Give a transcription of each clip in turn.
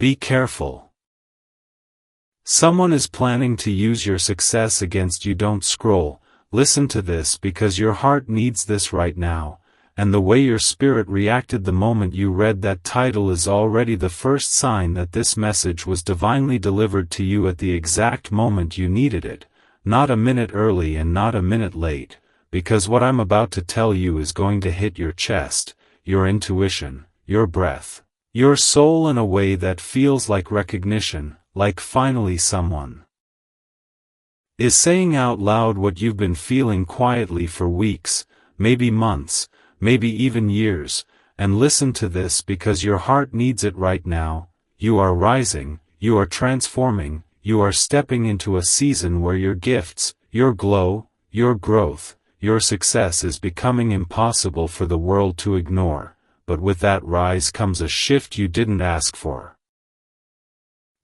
Be careful. Someone is planning to use your success against you. Don't scroll. Listen to this because your heart needs this right now, and the way your spirit reacted the moment you read that title is already the first sign that this message was divinely delivered to you at the exact moment you needed it, not a minute early and not a minute late, because what I'm about to tell you is going to hit your chest, your intuition, your breath, your soul in a way that feels like recognition, like finally someone is saying out loud what you've been feeling quietly for weeks, maybe months, maybe even years. And listen to this because your heart needs it right now. You are rising, you are transforming, you are stepping into a season where your gifts, your glow, your growth, your success is becoming impossible for the world to ignore. But with that rise comes a shift you didn't ask for.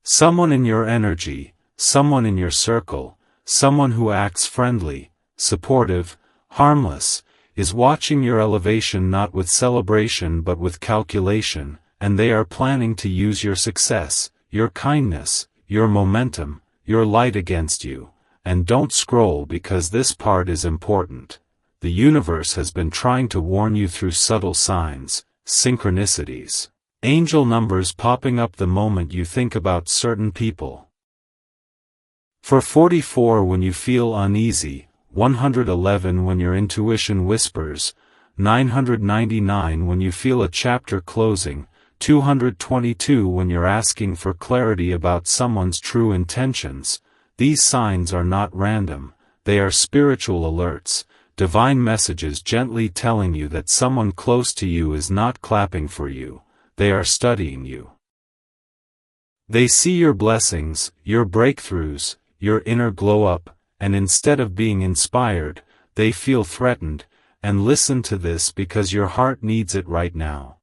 Someone in your energy, someone in your circle, someone who acts friendly, supportive, harmless, is watching your elevation not with celebration but with calculation, and they are planning to use your success, your kindness, your momentum, your light against you. And don't scroll because this part is important. The universe has been trying to warn you through subtle signs, synchronicities, angel numbers popping up the moment you think about certain people. For 44 when you feel uneasy, 111 when your intuition whispers, 999 when you feel a chapter closing, 222 when you're asking for clarity about someone's true intentions. These signs are not random, they are spiritual alerts, divine messages gently telling you that someone close to you is not clapping for you, they are studying you. They see your blessings, your breakthroughs, your inner glow up, and instead of being inspired, they feel threatened. And listen to this because your heart needs it right now.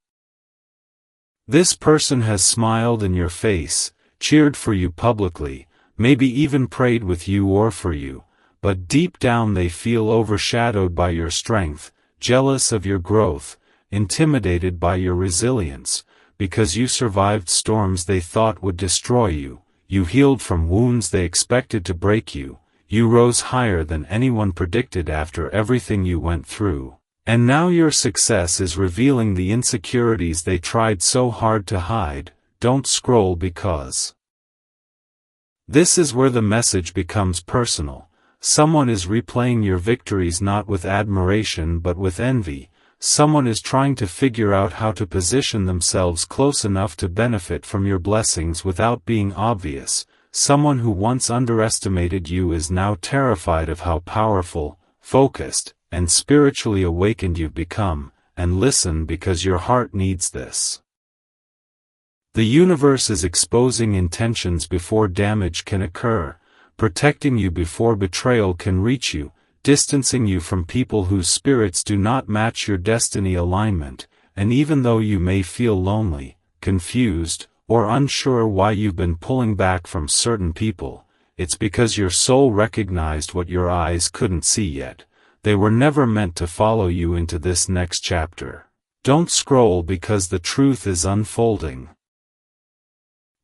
This person has smiled in your face, cheered for you publicly, maybe even prayed with you or for you, but deep down they feel overshadowed by your strength, jealous of your growth, intimidated by your resilience, because you survived storms they thought would destroy you, you healed from wounds they expected to break you, you rose higher than anyone predicted after everything you went through, and now your success is revealing the insecurities they tried so hard to hide. Don't scroll because this is where the message becomes personal. Someone is replaying your victories not with admiration but with envy. Someone is trying to figure out how to position themselves close enough to benefit from your blessings without being obvious. Someone who once underestimated you is now terrified of how powerful, focused, and spiritually awakened you've become. And listen because your heart needs this. The universe is exposing intentions before damage can occur, protecting you before betrayal can reach you, distancing you from people whose spirits do not match your destiny alignment, and even though you may feel lonely, confused, or unsure why you've been pulling back from certain people, it's because your soul recognized what your eyes couldn't see yet. They were never meant to follow you into this next chapter. Don't scroll because the truth is unfolding.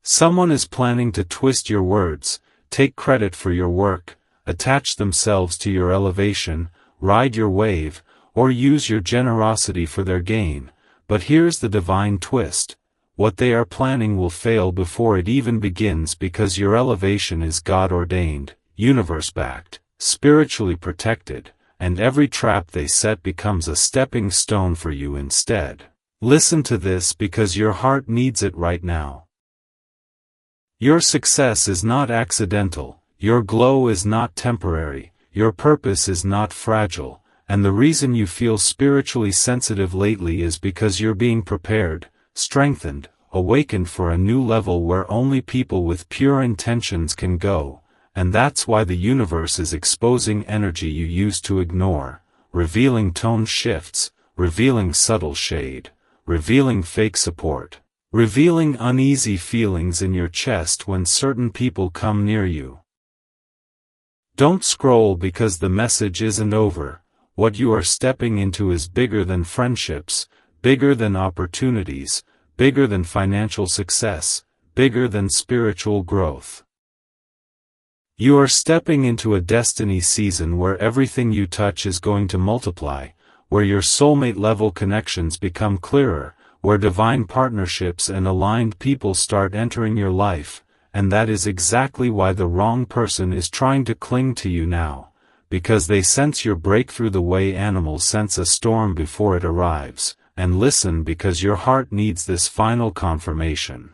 Someone is planning to twist your words, take credit for your work, attach themselves to your elevation, ride your wave, or use your generosity for their gain. But here's the divine twist. What they are planning will fail before it even begins because your elevation is God-ordained, universe-backed, spiritually protected, and every trap they set becomes a stepping stone for you instead. Listen to this because your heart needs it right now. Your success is not accidental, your glow is not temporary, your purpose is not fragile, and the reason you feel spiritually sensitive lately is because you're being prepared, strengthened, awakened for a new level where only people with pure intentions can go, and that's why the universe is exposing energy you used to ignore, revealing tone shifts, revealing subtle shade, revealing fake support, revealing uneasy feelings in your chest when certain people come near you. Don't scroll because the message isn't over. What you are stepping into is bigger than friendships, bigger than opportunities, bigger than financial success, bigger than spiritual growth. You are stepping into a destiny season where everything you touch is going to multiply, where your soulmate-level connections become clearer, where divine partnerships and aligned people start entering your life, and that is exactly why the wrong person is trying to cling to you now, because they sense your breakthrough the way animals sense a storm before it arrives, and listen because your heart needs this final confirmation.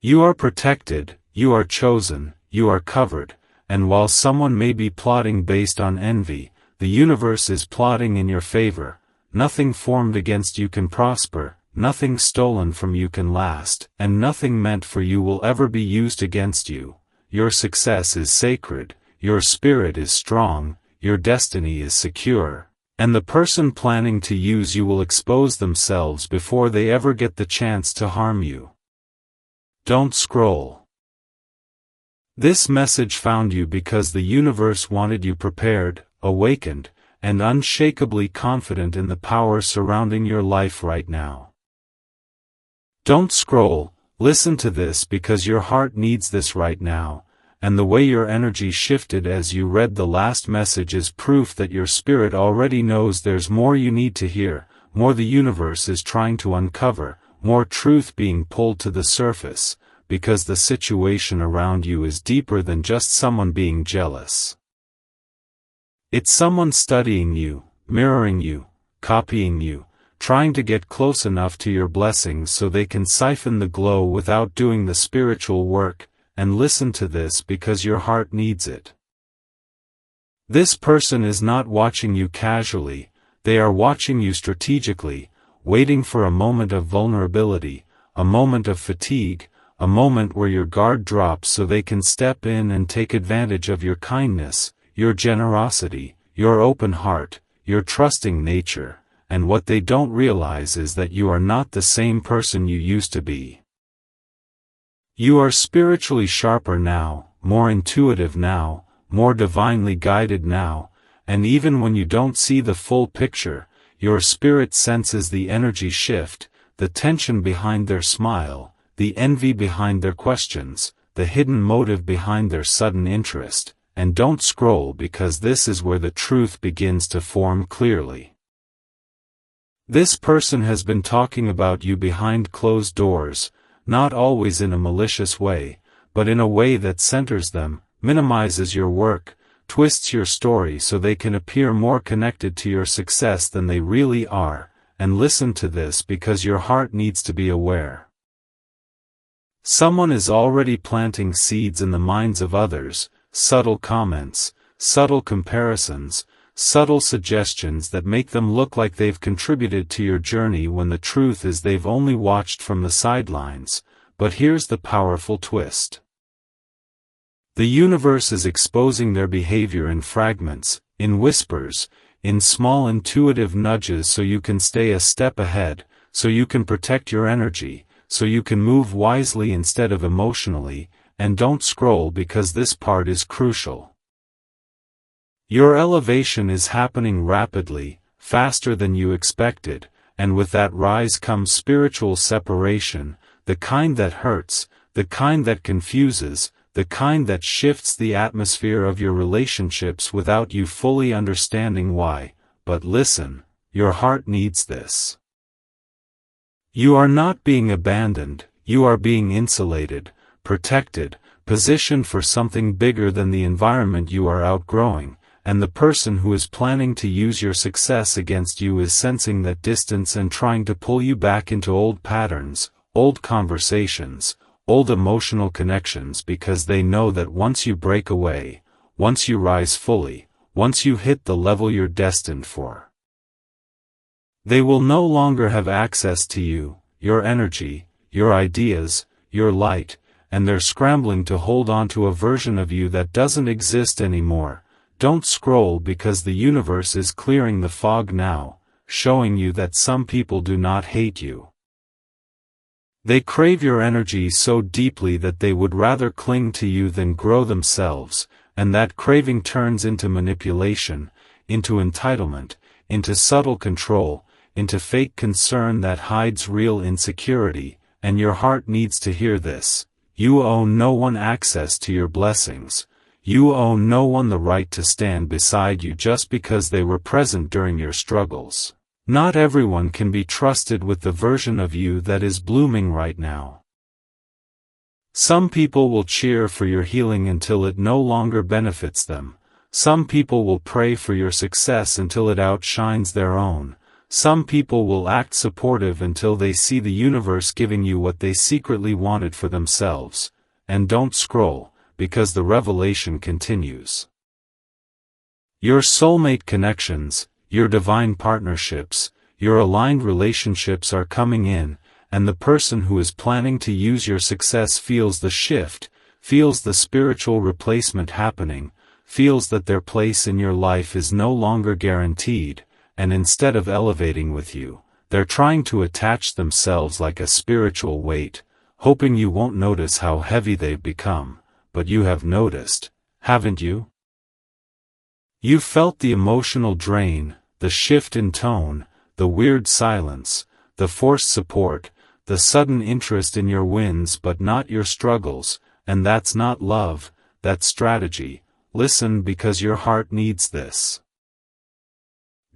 You are protected, you are chosen, you are covered, and while someone may be plotting based on envy, the universe is plotting in your favor. Nothing formed against you can prosper, nothing stolen from you can last, and nothing meant for you will ever be used against you. Your success is sacred, your spirit is strong, your destiny is secure, and the person planning to use you will expose themselves before they ever get the chance to harm you. Don't scroll. This message found you because the universe wanted you prepared, awakened, and unshakably confident in the power surrounding your life right now. Don't scroll, listen to this because your heart needs this right now, and the way your energy shifted as you read the last message is proof that your spirit already knows there's more you need to hear, more the universe is trying to uncover, more truth being pulled to the surface, because the situation around you is deeper than just someone being jealous. It's someone studying you, mirroring you, copying you, trying to get close enough to your blessings so they can siphon the glow without doing the spiritual work, and listen to this because your heart needs it. This person is not watching you casually, they are watching you strategically, waiting for a moment of vulnerability, a moment of fatigue, a moment where your guard drops so they can step in and take advantage of your kindness, your generosity, your open heart, your trusting nature, and what they don't realize is that you are not the same person you used to be. You are spiritually sharper now, more intuitive now, more divinely guided now, and even when you don't see the full picture, your spirit senses the energy shift, the tension behind their smile, the envy behind their questions, the hidden motive behind their sudden interest. And don't scroll because this is where the truth begins to form clearly. This person has been talking about you behind closed doors, not always in a malicious way, but in a way that centers them, minimizes your work, twists your story so they can appear more connected to your success than they really are, and listen to this because your heart needs to be aware. Someone is already planting seeds in the minds of others, subtle comments, subtle comparisons, subtle suggestions that make them look like they've contributed to your journey when the truth is they've only watched from the sidelines. But here's the powerful twist. The universe is exposing their behavior in fragments, in whispers, in small intuitive nudges so you can stay a step ahead, so you can protect your energy, so you can move wisely instead of emotionally, and don't scroll because this part is crucial. Your elevation is happening rapidly, faster than you expected, and with that rise comes spiritual separation, the kind that hurts, the kind that confuses, the kind that shifts the atmosphere of your relationships without you fully understanding why. But listen, your heart needs this. You are not being abandoned, you are being insulated, protected, positioned for something bigger than the environment you are outgrowing, and the person who is planning to use your success against you is sensing that distance and trying to pull you back into old patterns, old conversations, old emotional connections because they know that once you break away, once you rise fully, once you hit the level you're destined for, they will no longer have access to you, your energy, your ideas, your light, and they're scrambling to hold on to a version of you that doesn't exist anymore. Don't scroll because the universe is clearing the fog now, showing you that some people do not hate you. They crave your energy so deeply that they would rather cling to you than grow themselves, and that craving turns into manipulation, into entitlement, into subtle control, into fake concern that hides real insecurity, and your heart needs to hear this. You owe no one access to your blessings. You owe no one the right to stand beside you just because they were present during your struggles. Not everyone can be trusted with the version of you that is blooming right now. Some people will cheer for your healing until it no longer benefits them. Some people will pray for your success until it outshines their own. Some people will act supportive until they see the universe giving you what they secretly wanted for themselves. And don't scroll, because the revelation continues. Your soulmate connections, your divine partnerships, your aligned relationships are coming in, and the person who is planning to use your success feels the shift, feels the spiritual replacement happening, feels that their place in your life is no longer guaranteed, and instead of elevating with you, they're trying to attach themselves like a spiritual weight, hoping you won't notice how heavy they've become, but you have noticed, haven't you? You've felt the emotional drain, the shift in tone, the weird silence, the forced support, the sudden interest in your wins but not your struggles, and that's not love, that's strategy. Listen, because your heart needs this.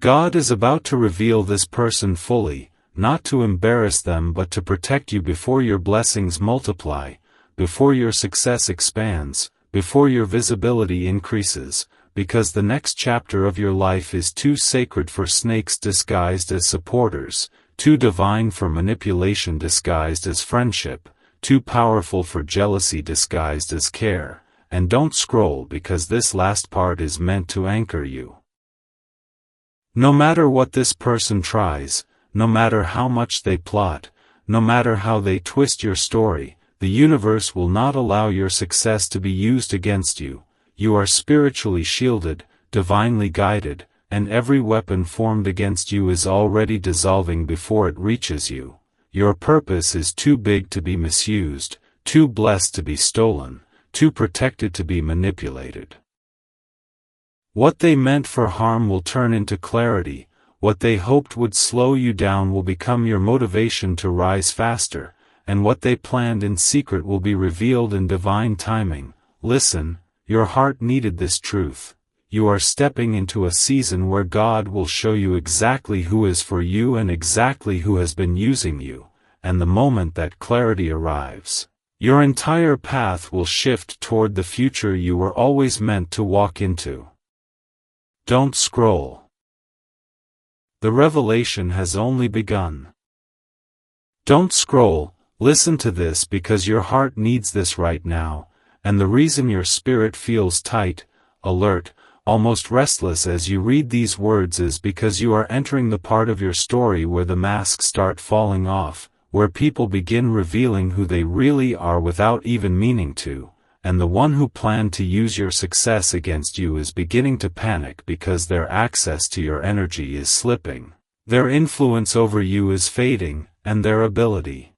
God is about to reveal this person fully, not to embarrass them but to protect you before your blessings multiply, before your success expands, before your visibility increases, because the next chapter of your life is too sacred for snakes disguised as supporters, too divine for manipulation disguised as friendship, too powerful for jealousy disguised as care. And don't scroll, because this last part is meant to anchor you. No matter what this person tries, no matter how much they plot, no matter how they twist your story, the universe will not allow your success to be used against you. You are spiritually shielded, divinely guided, and every weapon formed against you is already dissolving before it reaches you. Your purpose is too big to be misused, too blessed to be stolen, too protected to be manipulated. What they meant for harm will turn into clarity, what they hoped would slow you down will become your motivation to rise faster, and what they planned in secret will be revealed in divine timing. Listen, your heart needed this truth. You are stepping into a season where God will show you exactly who is for you and exactly who has been using you, and the moment that clarity arrives, your entire path will shift toward the future you were always meant to walk into. Don't scroll. The revelation has only begun. Don't scroll, listen to this, because your heart needs this right now, and the reason your spirit feels tight, alert, almost restless as you read these words is because you are entering the part of your story where the masks start falling off, where people begin revealing who they really are without even meaning to, and the one who planned to use your success against you is beginning to panic because their access to your energy is slipping, their influence over you is fading, and their ability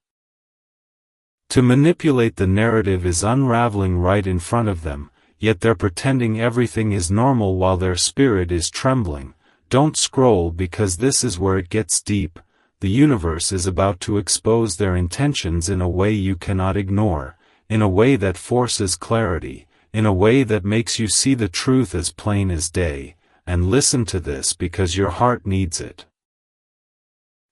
to manipulate the narrative is unraveling right in front of them, yet they're pretending everything is normal while their spirit is trembling. Don't scroll, because this is where it gets deep. The universe is about to expose their intentions in a way you cannot ignore, in a way that forces clarity, in a way that makes you see the truth as plain as day, and listen to this because your heart needs it.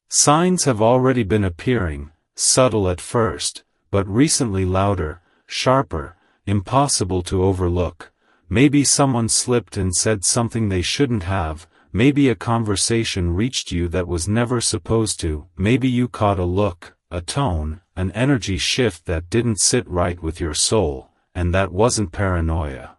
Signs have already been appearing, subtle at first, but recently louder, sharper, impossible to overlook. Maybe someone slipped and said something they shouldn't have. Maybe a conversation reached you that was never supposed to. Maybe you caught a look, a tone, an energy shift that didn't sit right with your soul, and that wasn't paranoia.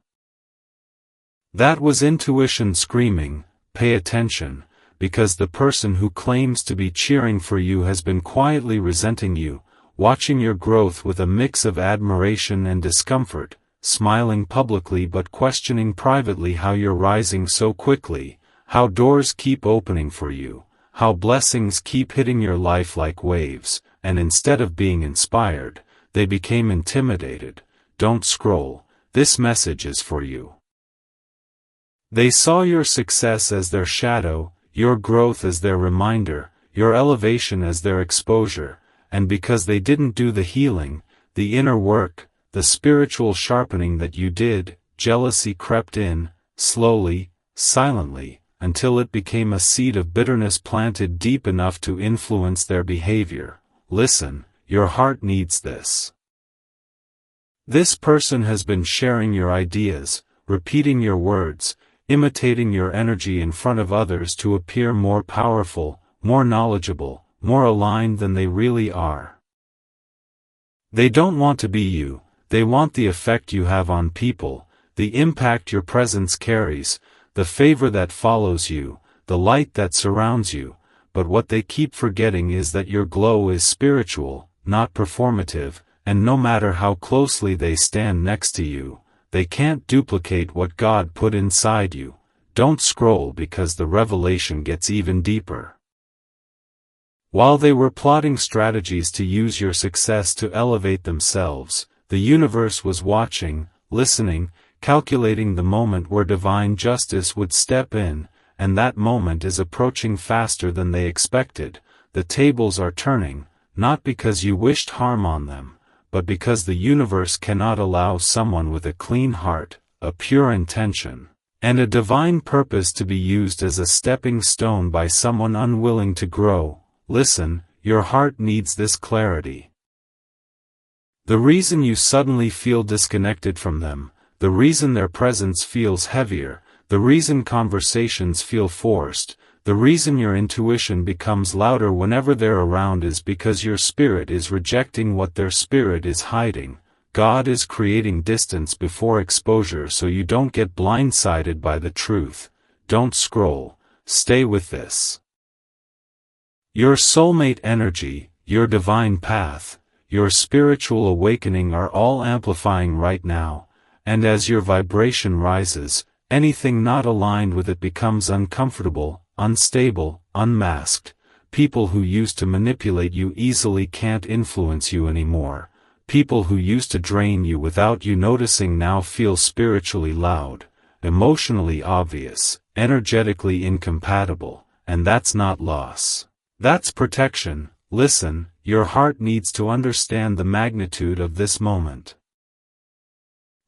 That was intuition screaming, pay attention, because the person who claims to be cheering for you has been quietly resenting you, watching your growth with a mix of admiration and discomfort, smiling publicly but questioning privately how you're rising so quickly, how doors keep opening for you, how blessings keep hitting your life like waves, and instead of being inspired, they became intimidated. Don't scroll, this message is for you. They saw your success as their shadow, your growth as their reminder, your elevation as their exposure, and because they didn't do the healing, the inner work, the spiritual sharpening that you did, jealousy crept in, slowly, silently, until it became a seed of bitterness planted deep enough to influence their behavior. Listen, your heart needs this. This person has been sharing your ideas, repeating your words, imitating your energy in front of others to appear more powerful, more knowledgeable, more aligned than they really are. They don't want to be you, they want the effect you have on people, the impact your presence carries, the favor that follows you, the light that surrounds you, but what they keep forgetting is that your glow is spiritual, not performative, and no matter how closely they stand next to you, they can't duplicate what God put inside you. Don't scroll because the revelation gets even deeper. While they were plotting strategies to use your success to elevate themselves, the universe was watching, listening, calculating the moment where divine justice would step in, and that moment is approaching faster than they expected. The tables are turning, not because you wished harm on them, but because the universe cannot allow someone with a clean heart, a pure intention, and a divine purpose to be used as a stepping stone by someone unwilling to grow. Listen, your heart needs this clarity. The reason you suddenly feel disconnected from them, the reason their presence feels heavier, the reason conversations feel forced, the reason your intuition becomes louder whenever they're around is because your spirit is rejecting what their spirit is hiding. God is creating distance before exposure so you don't get blindsided by the truth. Don't scroll, stay with this. Your soulmate energy, your divine path, your spiritual awakening are all amplifying right now, and as your vibration rises, anything not aligned with it becomes uncomfortable, unstable, unmasked. People who used to manipulate you easily can't influence you anymore. People who used to drain you without you noticing now feel spiritually loud, emotionally obvious, energetically incompatible, and that's not loss. That's protection. Listen, your heart needs to understand the magnitude of this moment.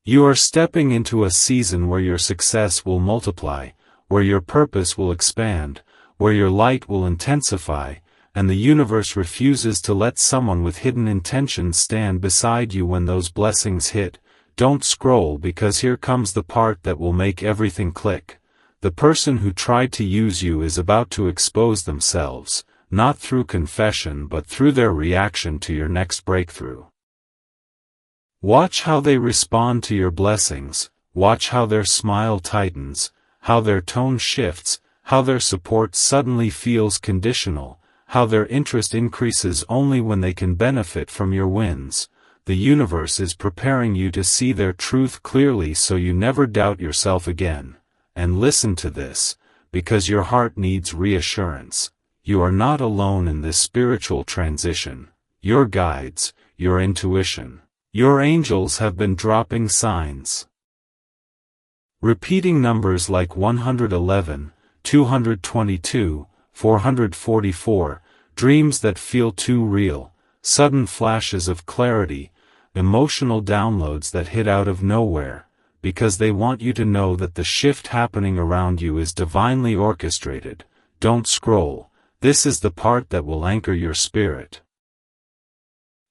You are stepping into a season where your success will multiply, where your purpose will expand, where your light will intensify, and the universe refuses to let someone with hidden intentions stand beside you when those blessings hit. Don't scroll because here comes the part that will make everything click. The person who tried to use you is about to expose themselves, not through confession but through their reaction to your next breakthrough. Watch how they respond to your blessings, watch how their smile tightens, how their tone shifts, how their support suddenly feels conditional, how their interest increases only when they can benefit from your wins. The universe is preparing you to see their truth clearly so you never doubt yourself again. And listen to this, because your heart needs reassurance. You are not alone in this spiritual transition. Your guides, your intuition, your angels have been dropping signs. Repeating numbers like 111, 222, 444, dreams that feel too real, sudden flashes of clarity, emotional downloads that hit out of nowhere, because they want you to know that the shift happening around you is divinely orchestrated. Don't scroll, this is the part that will anchor your spirit.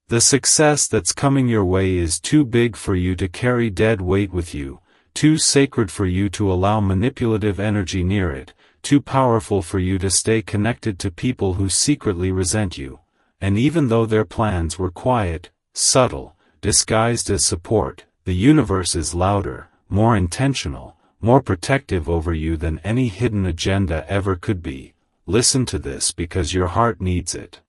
The success that's coming your way is too big for you to carry dead weight with you, too sacred for you to allow manipulative energy near it, too powerful for you to stay connected to people who secretly resent you. And even though their plans were quiet, subtle, disguised as support, the universe is louder, more intentional, more protective over you than any hidden agenda ever could be. Listen to this because your heart needs it.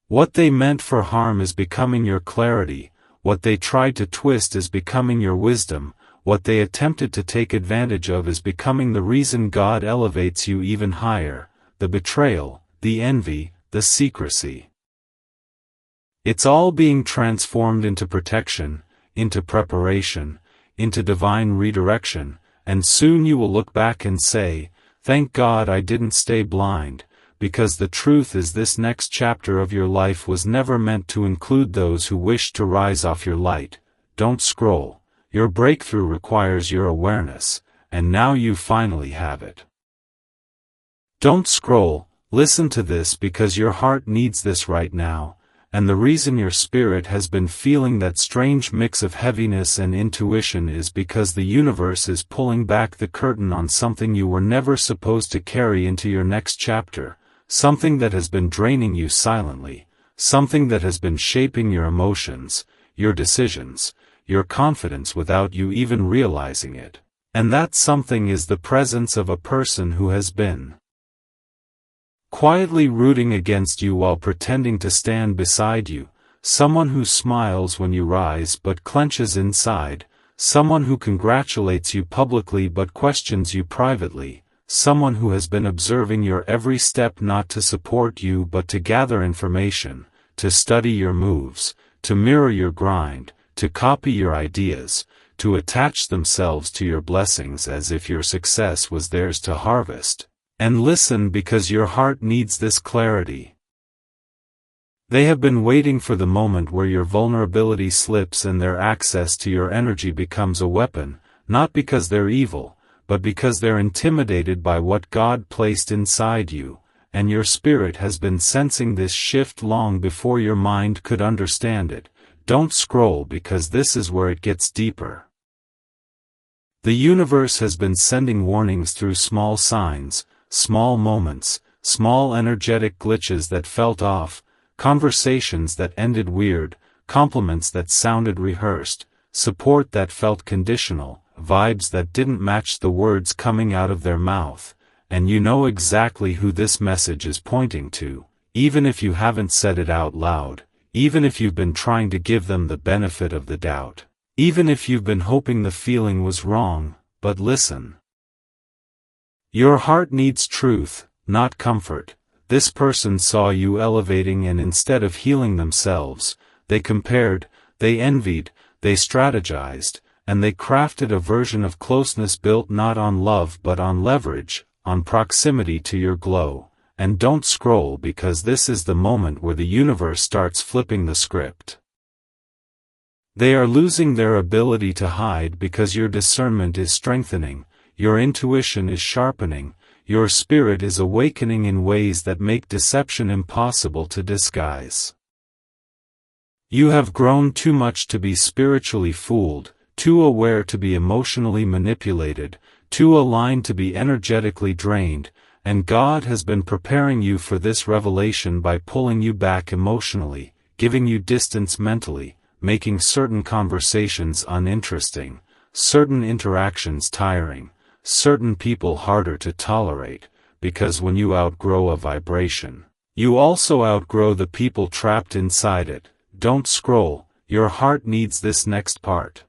What they meant for harm is becoming your clarity, what they tried to twist is becoming your wisdom, what they attempted to take advantage of is becoming the reason God elevates you even higher, the betrayal, the envy, the secrecy. It's all being transformed into protection, into preparation, into divine redirection, and soon you will look back and say, "Thank God I didn't stay blind," because the truth is this next chapter of your life was never meant to include those who wish to rise off your light. Don't scroll. Your breakthrough requires your awareness, and now you finally have it. Don't scroll. Listen to this because your heart needs this right now, and the reason your spirit has been feeling that strange mix of heaviness and intuition is because the universe is pulling back the curtain on something you were never supposed to carry into your next chapter, something that has been draining you silently, something that has been shaping your emotions, your decisions, your confidence without you even realizing it. And that something is the presence of a person who has been quietly rooting against you while pretending to stand beside you, someone who smiles when you rise but clenches inside, someone who congratulates you publicly but questions you privately, someone who has been observing your every step not to support you but to gather information, to study your moves, to mirror your grind, to copy your ideas, to attach themselves to your blessings as if your success was theirs to harvest. And listen because your heart needs this clarity. They have been waiting for the moment where your vulnerability slips and their access to your energy becomes a weapon, not because they're evil, but because they're intimidated by what God placed inside you, and your spirit has been sensing this shift long before your mind could understand it. Don't scroll because this is where it gets deeper. The universe has been sending warnings through small signs, small moments, small energetic glitches that felt off, conversations that ended weird, compliments that sounded rehearsed, support that felt conditional, vibes that didn't match the words coming out of their mouth, and you know exactly who this message is pointing to, even if you haven't said it out loud, even if you've been trying to give them the benefit of the doubt, even if you've been hoping the feeling was wrong. But listen. Your heart needs truth, not comfort. This person saw you elevating and instead of healing themselves, they compared, they envied, they strategized, and they crafted a version of closeness built not on love but on leverage, on proximity to your glow. And don't scroll because this is the moment where the universe starts flipping the script. They are losing their ability to hide because your discernment is strengthening. Your intuition is sharpening, your spirit is awakening in ways that make deception impossible to disguise. You have grown too much to be spiritually fooled, too aware to be emotionally manipulated, too aligned to be energetically drained, and God has been preparing you for this revelation by pulling you back emotionally, giving you distance mentally, making certain conversations uninteresting, certain interactions tiring, certain people harder to tolerate, because when you outgrow a vibration, you also outgrow the people trapped inside it. Don't scroll, your heart needs this next part.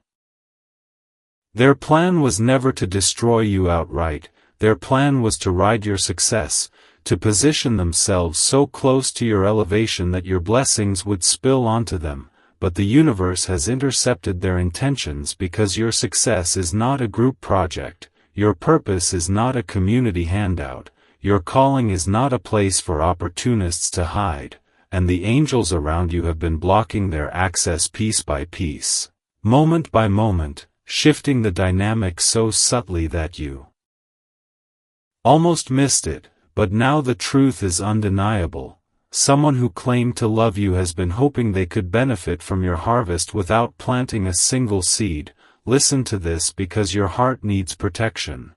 Their plan was never to destroy you outright, their plan was to ride your success, to position themselves so close to your elevation that your blessings would spill onto them, but the universe has intercepted their intentions because your success is not a group project. Your purpose is not a community handout, your calling is not a place for opportunists to hide, and the angels around you have been blocking their access piece by piece, moment by moment, shifting the dynamic so subtly that you almost missed it, but now the truth is undeniable. Someone who claimed to love you has been hoping they could benefit from your harvest without planting a single seed. Listen to this because your heart needs protection.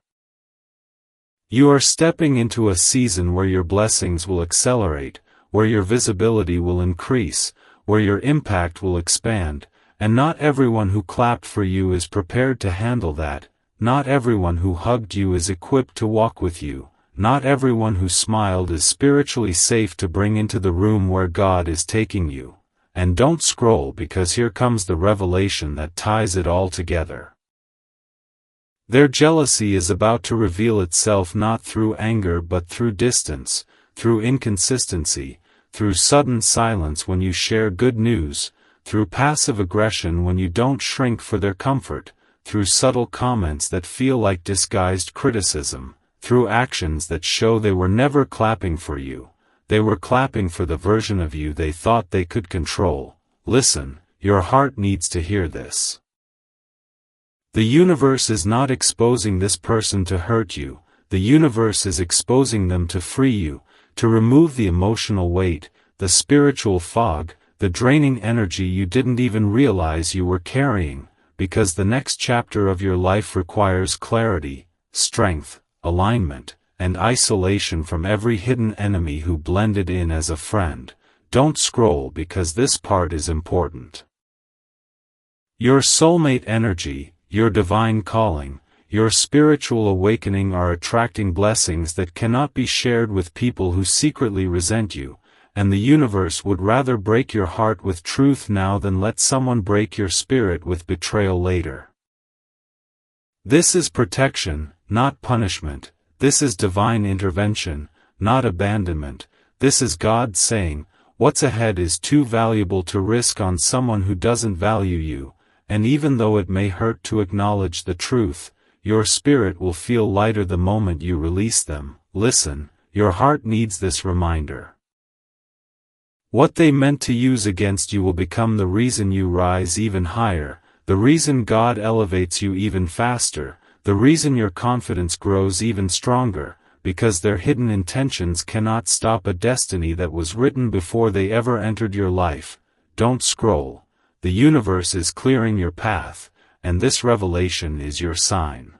You are stepping into a season where your blessings will accelerate, where your visibility will increase, where your impact will expand, and not everyone who clapped for you is prepared to handle that, not everyone who hugged you is equipped to walk with you, not everyone who smiled is spiritually safe to bring into the room where God is taking you. And don't scroll because here comes the revelation that ties it all together. Their jealousy is about to reveal itself not through anger but through distance, through inconsistency, through sudden silence when you share good news, through passive aggression when you don't shrink for their comfort, through subtle comments that feel like disguised criticism. through actions that show they were never clapping for you. They were clapping for the version of you they thought they could control. Listen, your heart needs to hear this. The universe is not exposing this person to hurt you. The universe is exposing them to free you, to remove the emotional weight, the spiritual fog, the draining energy you didn't even realize you were carrying, because the next chapter of your life requires clarity, strength, alignment, and isolation from every hidden enemy who blended in as a friend. Don't scroll because this part is important. Your soulmate energy, your divine calling, your spiritual awakening are attracting blessings that cannot be shared with people who secretly resent you, and the universe would rather break your heart with truth now than let someone break your spirit with betrayal later. This is protection, not punishment. This is divine intervention, not abandonment. This is God saying, what's ahead is too valuable to risk on someone who doesn't value you, and even though it may hurt to acknowledge the truth, your spirit will feel lighter the moment you release them. Listen, your heart needs this reminder. What they meant to use against you will become the reason you rise even higher, the reason God elevates you even faster, the reason your confidence grows even stronger, because their hidden intentions cannot stop a destiny that was written before they ever entered your life. Don't scroll. The universe is clearing your path, and this revelation is your sign.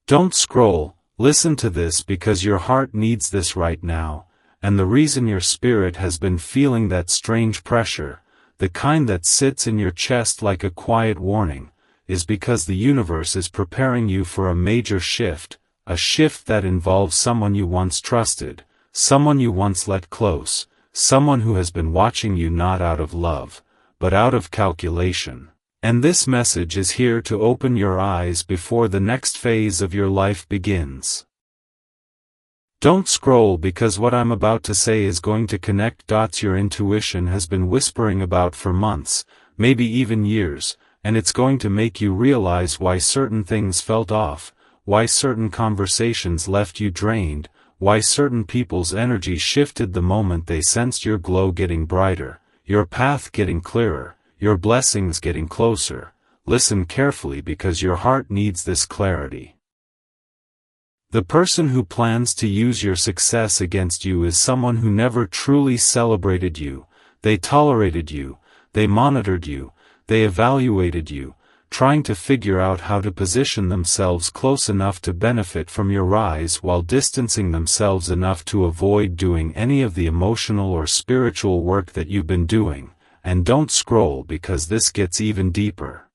Don't scroll, listen to this because your heart needs this right now, and the reason your spirit has been feeling that strange pressure, the kind that sits in your chest like a quiet warning, is because the universe is preparing you for a major shift, a shift that involves someone you once trusted, someone you once let close, someone who has been watching you not out of love, but out of calculation. And this message is here to open your eyes before the next phase of your life begins. Don't scroll because what I'm about to say is going to connect dots your intuition has been whispering about for months, maybe even years, and it's going to make you realize why certain things felt off, why certain conversations left you drained, why certain people's energy shifted the moment they sensed your glow getting brighter, your path getting clearer, your blessings getting closer. Listen carefully because your heart needs this clarity. The person who plans to use your success against you is someone who never truly celebrated you. They tolerated you, they monitored you, they evaluated you, trying to figure out how to position themselves close enough to benefit from your rise while distancing themselves enough to avoid doing any of the emotional or spiritual work that you've been doing. And don't scroll because this gets even deeper.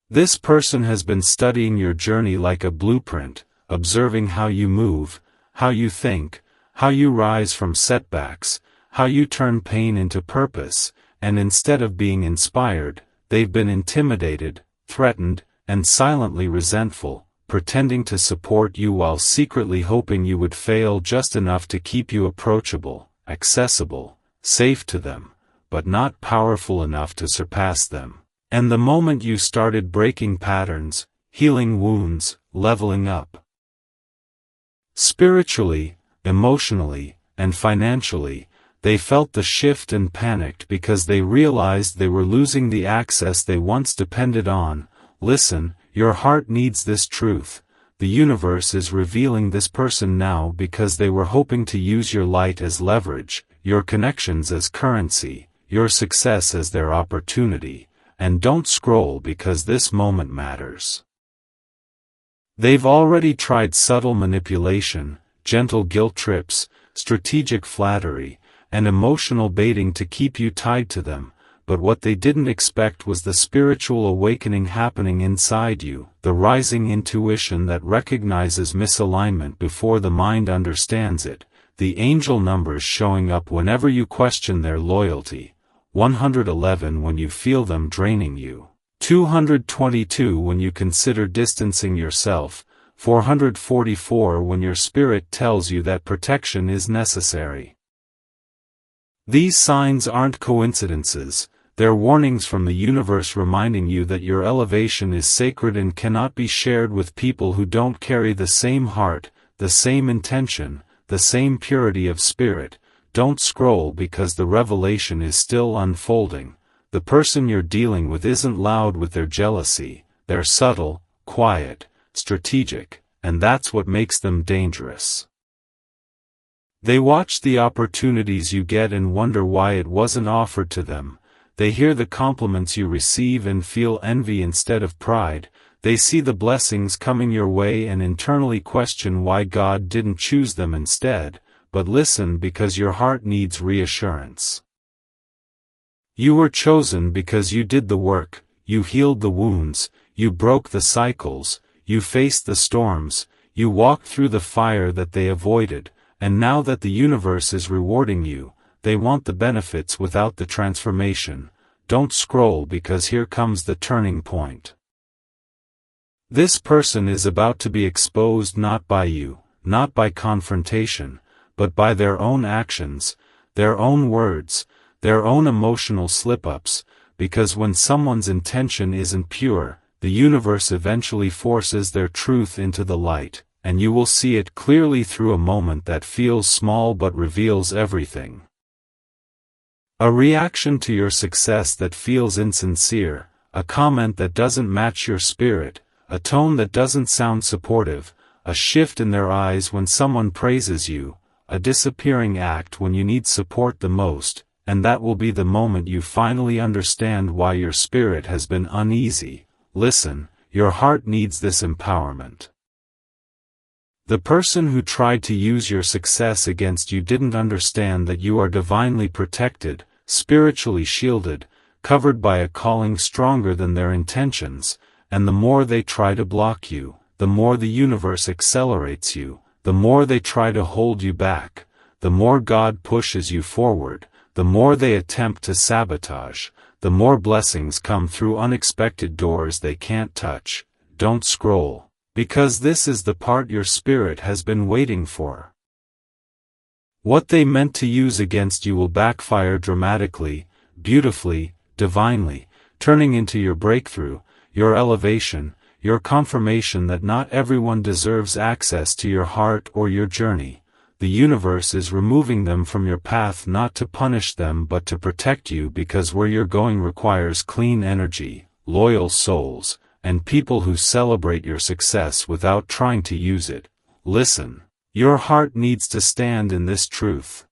This person has been studying your journey like a blueprint, observing how you move, how you think, how you rise from setbacks, how you turn pain into purpose, and instead of being inspired, they've been intimidated, threatened, and silently resentful, pretending to support you while secretly hoping you would fail just enough to keep you approachable, accessible, safe to them, but not powerful enough to surpass them. And the moment you started breaking patterns, healing wounds, leveling up, spiritually, emotionally, and financially, they felt the shift and panicked because they realized they were losing the access they once depended on. Listen, your heart needs this truth. The universe is revealing this person now because they were hoping to use your light as leverage, your connections as currency, your success as their opportunity. And don't scroll because this moment matters. They've already tried subtle manipulation, gentle guilt trips, strategic flattery, and emotional baiting to keep you tied to them, but what they didn't expect was the spiritual awakening happening inside you, the rising intuition that recognizes misalignment before the mind understands it, the angel numbers showing up whenever you question their loyalty, 111 when you feel them draining you, 222 when you consider distancing yourself, 444 when your spirit tells you that protection is necessary. These signs aren't coincidences, They're warnings from the universe reminding you that your elevation is sacred and cannot be shared with people who don't carry the same heart, the same intention, the same purity of spirit. Don't scroll because the revelation is still unfolding. The person you're dealing with isn't loud with their jealousy. They're subtle, quiet, strategic, and that's what makes them dangerous. They watch the opportunities you get and wonder why it wasn't offered to them. They hear the compliments you receive and feel envy instead of pride. They see the blessings coming your way and internally question why God didn't choose them instead. But listen, because your heart needs reassurance. You were chosen because you did the work, you healed the wounds, you broke the cycles, you faced the storms, you walked through the fire that they avoided, and now that the universe is rewarding you, they want the benefits without the transformation. Don't scroll because here comes the turning point. This person is about to be exposed not by you, not by confrontation, but by their own actions, their own words, their own emotional slip-ups, because when someone's intention isn't pure, the universe eventually forces their truth into the light, and you will see it clearly through a moment that feels small but reveals everything. A reaction to your success that feels insincere, a comment that doesn't match your spirit, a tone that doesn't sound supportive, a shift in their eyes when someone praises you, a disappearing act when you need support the most, and that will be the moment you finally understand why your spirit has been uneasy. Listen, your heart needs this empowerment. The person who tried to use your success against you didn't understand that you are divinely protected, spiritually shielded, covered by a calling stronger than their intentions, and the more they try to block you, the more the universe accelerates you. The more they try to hold you back, the more God pushes you forward. The more they attempt to sabotage, the more blessings come through unexpected doors they can't touch. Don't scroll, because this is the part your spirit has been waiting for. What they meant to use against you will backfire dramatically, beautifully, divinely, turning into your breakthrough, your elevation, your confirmation that not everyone deserves access to your heart or your journey. The universe is removing them from your path not to punish them but to protect you, because where you're going requires clean energy, loyal souls, and people who celebrate your success without trying to use it. Listen, your heart needs to stand in this truth.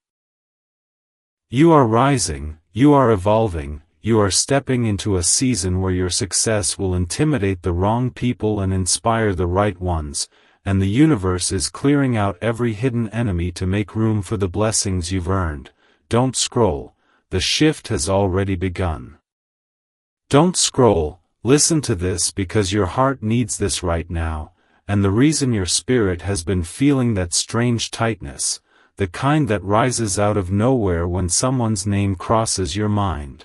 You are rising, you are evolving, you are stepping into a season where your success will intimidate the wrong people and inspire the right ones, and the universe is clearing out every hidden enemy to make room for the blessings you've earned. Don't scroll, the shift has already begun. Don't scroll, listen to this because your heart needs this right now, and the reason your spirit has been feeling that strange tightness, the kind that rises out of nowhere when someone's name crosses your mind,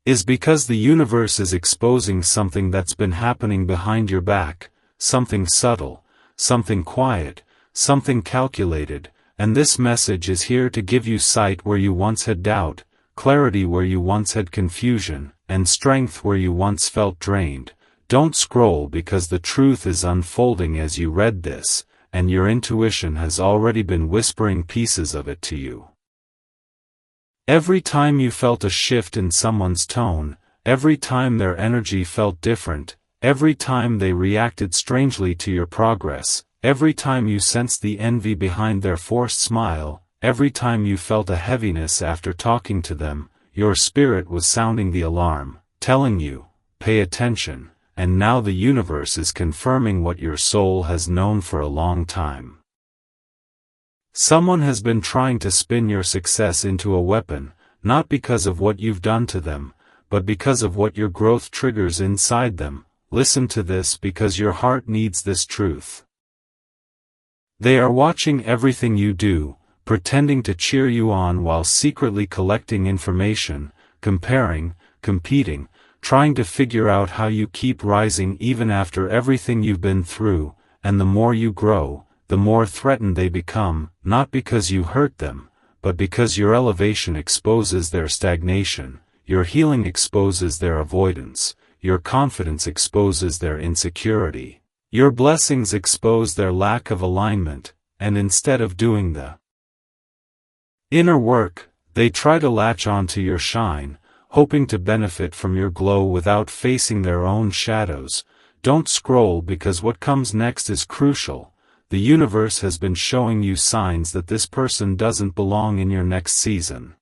is because the universe is exposing something that's been happening behind your back, something subtle, something quiet, something calculated, and this message is here to give you sight where you once had doubt, clarity where you once had confusion, and strength where you once felt drained. Don't scroll because the truth is unfolding as you read this, and your intuition has already been whispering pieces of it to you. Every time you felt a shift in someone's tone, every time their energy felt different, every time they reacted strangely to your progress, every time you sensed the envy behind their forced smile, every time you felt a heaviness after talking to them, your spirit was sounding the alarm, telling you, pay attention, and now the universe is confirming what your soul has known for a long time. Someone has been trying to spin your success into a weapon, not because of what you've done to them, but because of what your growth triggers inside them. Listen to this because your heart needs this truth. They are watching everything you do, pretending to cheer you on while secretly collecting information, comparing, competing, trying to figure out how you keep rising even after everything you've been through, and the more you grow, the more threatened they become, not because you hurt them, but because your elevation exposes their stagnation. your healing exposes their avoidance, your confidence exposes their insecurity. Your blessings expose their lack of alignment, and instead of doing the inner work, they try to latch onto your shine, hoping to benefit from your glow without facing their own shadows. Don't scroll because what comes next is crucial. The universe has been showing you signs that this person doesn't belong in your next season.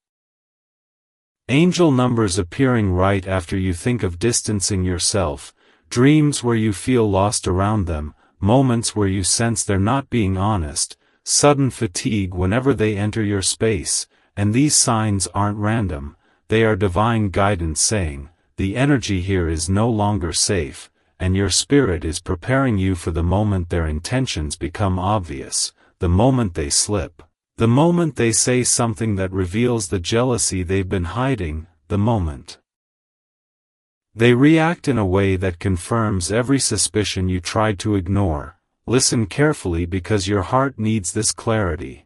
Angel numbers appearing right after you think of distancing yourself, dreams where you feel lost around them, moments where you sense they're not being honest, sudden fatigue whenever they enter your space, and these signs aren't random, they are divine guidance saying, the energy here is no longer safe, and your spirit is preparing you for the moment their intentions become obvious, the moment they slip. The moment they say something that reveals the jealousy they've been hiding, the moment they react in a way that confirms every suspicion you tried to ignore. Listen carefully because your heart needs this clarity.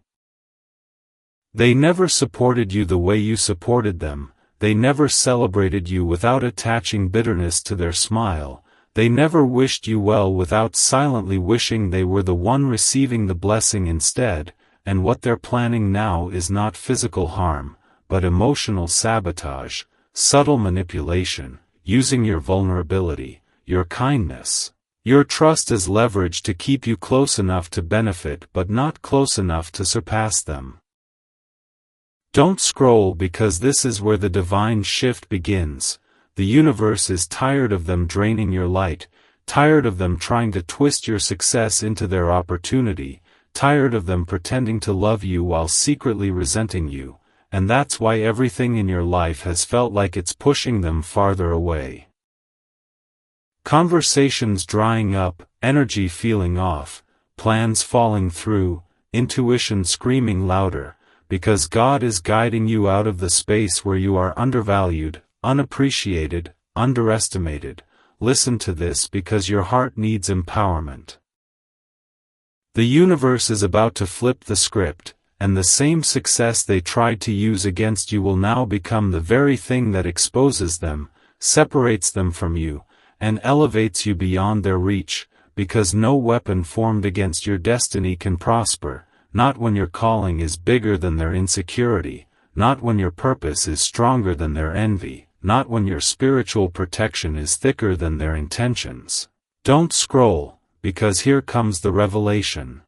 They never supported you the way you supported them, they never celebrated you without attaching bitterness to their smile, they never wished you well without silently wishing they were the one receiving the blessing instead. And what they're planning now is not physical harm, but emotional sabotage, subtle manipulation, using your vulnerability, your kindness, your trust as leverage to keep you close enough to benefit but not close enough to surpass them. Don't scroll because this is where the divine shift begins. The universe is tired of them draining your light, tired of them trying to twist your success into their opportunity, tired of them pretending to love you while secretly resenting you, and that's why everything in your life has felt like it's pushing them farther away. Conversations drying up, energy feeling off, plans falling through, intuition screaming louder, because God is guiding you out of the space where you are undervalued, unappreciated, underestimated. Listen to this because your heart needs empowerment. The universe is about to flip the script, and the same success they tried to use against you will now become the very thing that exposes them, separates them from you, and elevates you beyond their reach, because no weapon formed against your destiny can prosper, not when your calling is bigger than their insecurity, not when your purpose is stronger than their envy, not when your spiritual protection is thicker than their intentions. Don't scroll, because here comes the revelation.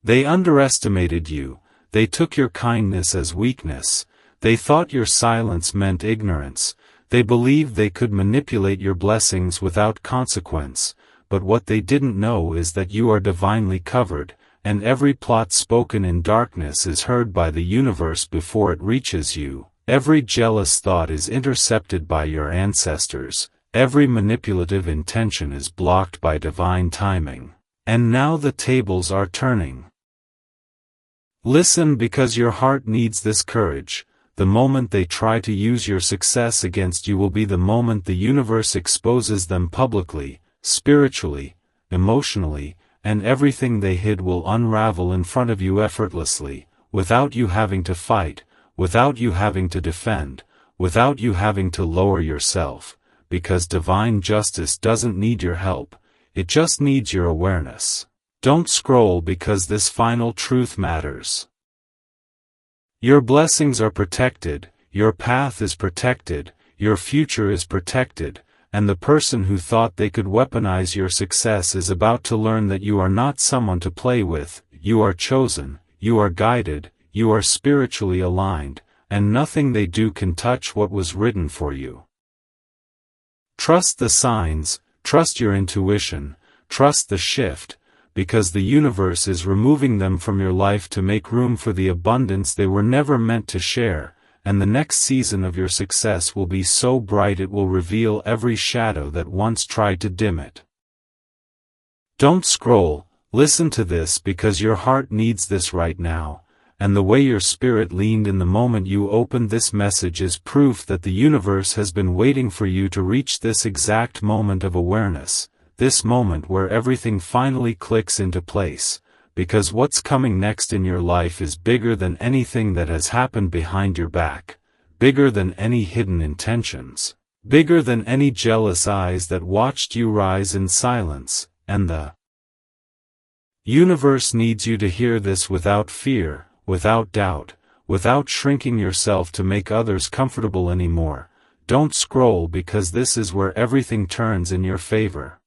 They underestimated you, they took your kindness as weakness, they thought your silence meant ignorance, they believed they could manipulate your blessings without consequence, but what they didn't know is that you are divinely covered, and every plot spoken in darkness is heard by the universe before it reaches you, every jealous thought is intercepted by your ancestors, every manipulative intention is blocked by divine timing. And now the tables are turning. Listen because your heart needs this courage. The moment they try to use your success against you will be the moment the universe exposes them publicly, spiritually, emotionally, and everything they hid will unravel in front of you effortlessly, without you having to fight, without you having to defend, without you having to lower yourself. Because divine justice doesn't need your help, it just needs your awareness. Don't scroll because this final truth matters. Your blessings are protected, your path is protected, your future is protected, and the person who thought they could weaponize your success is about to learn that you are not someone to play with, you are chosen, you are guided, you are spiritually aligned, and nothing they do can touch what was written for you. Trust the signs, trust your intuition, trust the shift, because the universe is removing them from your life to make room for the abundance they were never meant to share, and the next season of your success will be so bright it will reveal every shadow that once tried to dim it. Don't scroll, listen to this because your heart needs this right now. And the way your spirit leaned in the moment you opened this message is proof that the universe has been waiting for you to reach this exact moment of awareness, this moment where everything finally clicks into place, because what's coming next in your life is bigger than anything that has happened behind your back, bigger than any hidden intentions, bigger than any jealous eyes that watched you rise in silence, and the universe needs you to hear this without fear, without doubt, without shrinking yourself to make others comfortable anymore. Don't scroll, because this is where everything turns in your favor.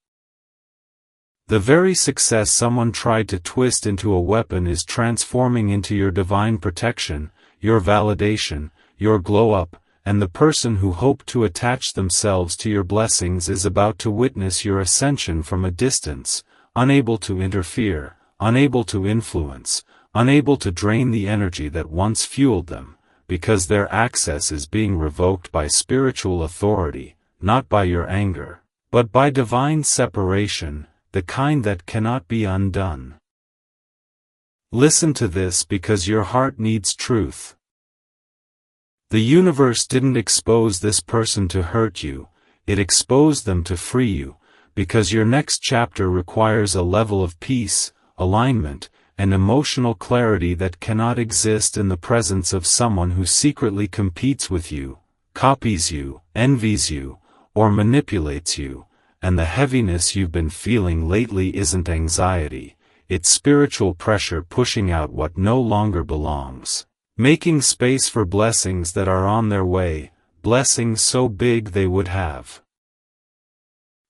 The very success someone tried to twist into a weapon is transforming into your divine protection, your validation, your glow-up, and the person who hoped to attach themselves to your blessings is about to witness your ascension from a distance, unable to interfere, unable to influence, unable to drain the energy that once fueled them, because their access is being revoked by spiritual authority, not by your anger, but by divine separation, the kind that cannot be undone. Listen to this, because your heart needs truth. The universe didn't expose this person to hurt you, it exposed them to free you, because your next chapter requires a level of peace, alignment, and emotional clarity that cannot exist in the presence of someone who secretly competes with you, copies you, envies you, or manipulates you. And the heaviness you've been feeling lately isn't anxiety, it's spiritual pressure pushing out what no longer belongs, making space for blessings that are on their way, blessings so big they would have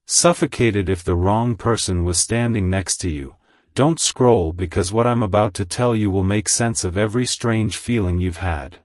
suffocated if the wrong person was standing next to you. Don't scroll, because what I'm about to tell you will make sense of every strange feeling you've had.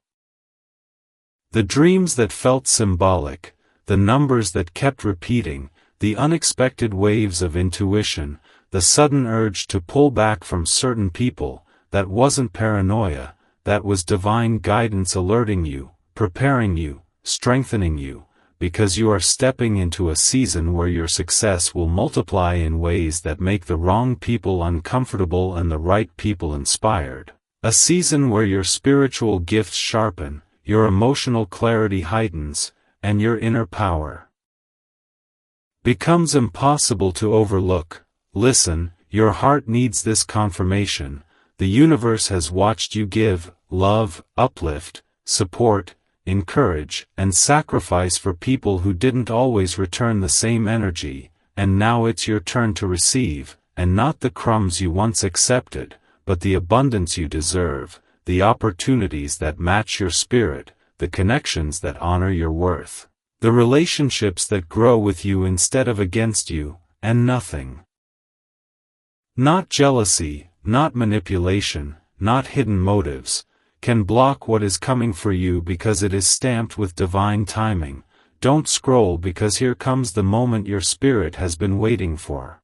The dreams that felt symbolic, the numbers that kept repeating, the unexpected waves of intuition, the sudden urge to pull back from certain people, that wasn't paranoia, that was divine guidance alerting you, preparing you, strengthening you, because you are stepping into a season where your success will multiply in ways that make the wrong people uncomfortable and the right people inspired. A season where your spiritual gifts sharpen, your emotional clarity heightens, and your inner power becomes impossible to overlook. Listen, your heart needs this confirmation. The universe has watched you give, love, uplift, support, encourage, and sacrifice for people who didn't always return the same energy, and now it's your turn to receive, and not the crumbs you once accepted, but the abundance you deserve, the opportunities that match your spirit, the connections that honor your worth. The relationships that grow with you instead of against you, and nothing. Not jealousy, not manipulation, not hidden motives, can block what is coming for you, because it is stamped with divine timing. Don't scroll, because here comes the moment your spirit has been waiting for.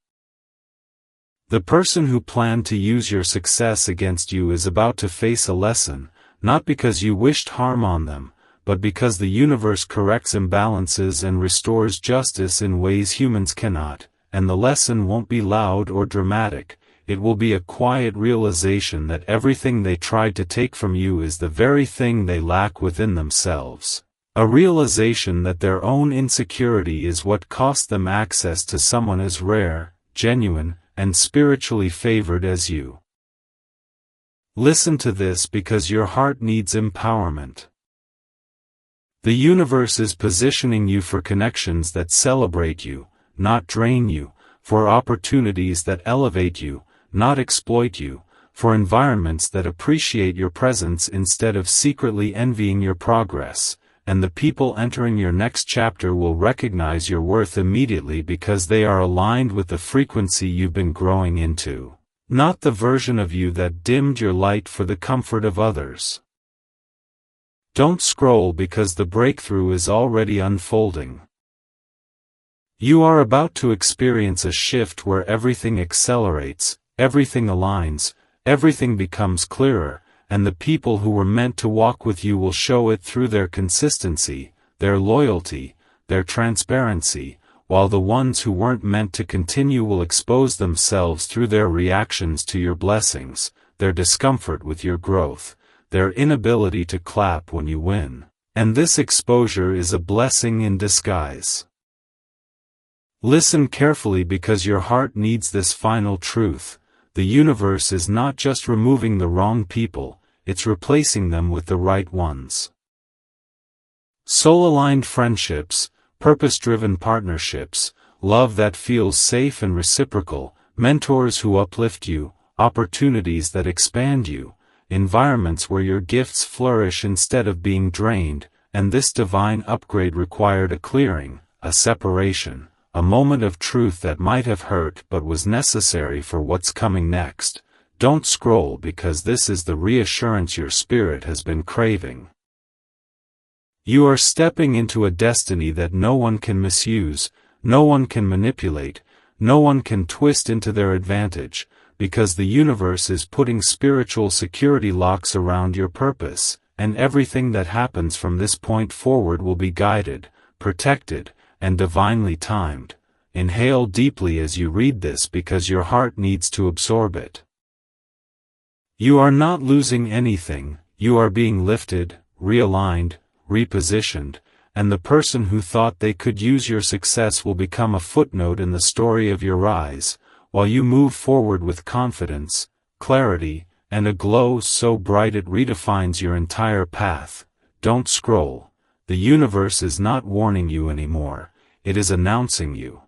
The person who planned to use your success against you is about to face a lesson, not because you wished harm on them, but because the universe corrects imbalances and restores justice in ways humans cannot, and the lesson won't be loud or dramatic, it will be a quiet realization that everything they tried to take from you is the very thing they lack within themselves. A realization that their own insecurity is what cost them access to someone as rare, genuine, and spiritually favored as you. Listen to this, because your heart needs empowerment. The universe is positioning you for connections that celebrate you, not drain you, for opportunities that elevate you, not exploit you, for environments that appreciate your presence instead of secretly envying your progress, and the people entering your next chapter will recognize your worth immediately, because they are aligned with the frequency you've been growing into, not the version of you that dimmed your light for the comfort of others. Don't scroll, because the breakthrough is already unfolding. You are about to experience a shift where everything accelerates, everything aligns, everything becomes clearer, and the people who were meant to walk with you will show it through their consistency, their loyalty, their transparency, while the ones who weren't meant to continue will expose themselves through their reactions to your blessings, their discomfort with your growth, their inability to clap when you win. And this exposure is a blessing in disguise. Listen carefully, because your heart needs this final truth. The universe is not just removing the wrong people, it's replacing them with the right ones. Soul-aligned friendships, purpose-driven partnerships, love that feels safe and reciprocal, mentors who uplift you, opportunities that expand you, environments where your gifts flourish instead of being drained, and this divine upgrade required a clearing, a separation, a moment of truth that might have hurt but was necessary for what's coming next. Don't scroll because this is the reassurance your spirit has been craving. You are stepping into a destiny that no one can misuse, no one can manipulate, no one can twist into their advantage, because the universe is putting spiritual security locks around your purpose, and everything that happens from this point forward will be guided, protected, and divinely timed. Inhale deeply as you read this because your heart needs to absorb it. You are not losing anything, you are being lifted, realigned, repositioned, and the person who thought they could use your success will become a footnote in the story of your rise, while you move forward with confidence, clarity, and a glow so bright it redefines your entire path. Don't scroll. The universe is not warning you anymore, it is announcing you.